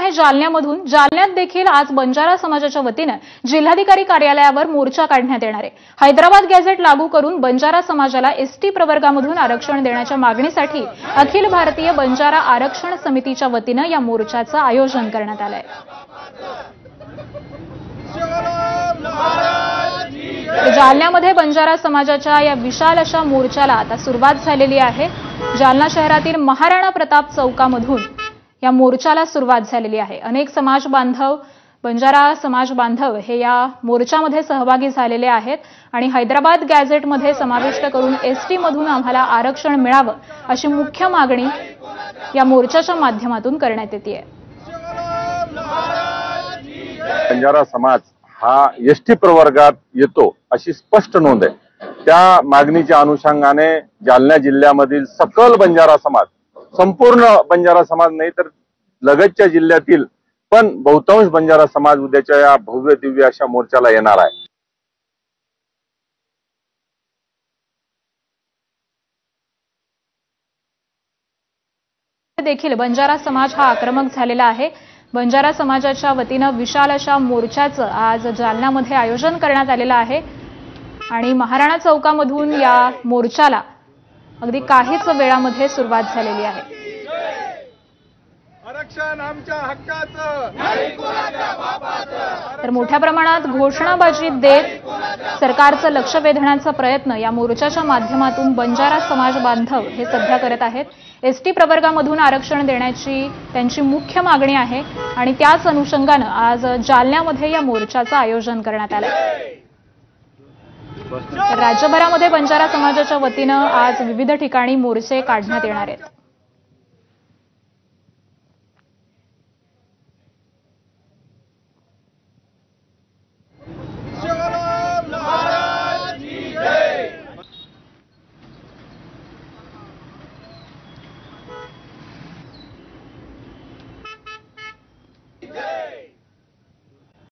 आहे जालन्यामधून। जालन्यात देखील आज बंजारा समाजाच्या वतीने जिल्हाधिकारी कार्यालयावर मोर्चा काढण्यात येणार आहे। हैदराबाद गॅझेट लागू करून बंजारा समाजाला एसटी प्रवर्गामधून आरक्षण देण्याच्या मागणीसाठी अखिल भारतीय बंजारा आरक्षण समितीच्या वतीने या मोर्चाचं आयोजन करण्यात आलं आहे। जालन्यामध्ये बंजारा समाजाच्या या विशाल अशा मोर्चाला आता सुरुवात झालेली आहे। जालना शहरातील महाराणा प्रताप चौकामधून या मोर्चाला सुरुवात झालेली आहे। अनेक समाज बांधव, बंजारा समाज बांधव हे या मोर्चामध्ये सहभागी झालेले आहेत आणि हैदराबाद गॅझेटमध्ये समाविष्ट करून एसटी मधून आम्हाला आरक्षण मिळावं अशी मुख्य मागणी या मोर्चाच्या माध्यमातून करण्यात येते। बंजारा समाज हा एसटी प्रवर्गात येतो अशी स्पष्ट नोंद आहे। त्या मागणीच्या अनुषंगाने जालना जिल्ह्यामधील सकल बंजारा समाज, संपूर्ण बंजारा समाज नाही तर लगतच्या जिल्ह्यातील पण बहुतांश बंजारा समाज उद्याच्या या भव्य दिव्य अशा मोर्चाला येणार आहे। देखील बंजारा समाज हा आक्रमक झालेला आहे। बंजारा समाजाच्या वतीने विशाल अशा मोर्चाचं आज जालन्यामध्ये आयोजन करण्यात आलेलं आहे आणि महाराणा चौकामधून या मोर्चाला अगदी काहीच वेळामध्ये सुरुवात झालेली आहे। आरक्षण आमच्या हक्काचं, नाही कुणाच्या बापाचं। तर मोठ्या प्रमाणात घोषणाबाजी देत सरकारचं लक्ष वेधण्याचा प्रयत्न या मोर्चाच्या माध्यमातून बंजारा समाज बांधव हे सध्या करत आहेत। एसटी प्रवर्गामधून आरक्षण देण्याची त्यांची मुख्य मागणी आहे आणि त्याच अनुषंगाने आज जालन्यामध्ये या मोर्चाचं आयोजन करण्यात आलं आहे। राज्यभरामध्ये बंजारा समाजाच्या वतीने आज विविध ठिकाणी मोर्चे काढण्यात येणार आहेत।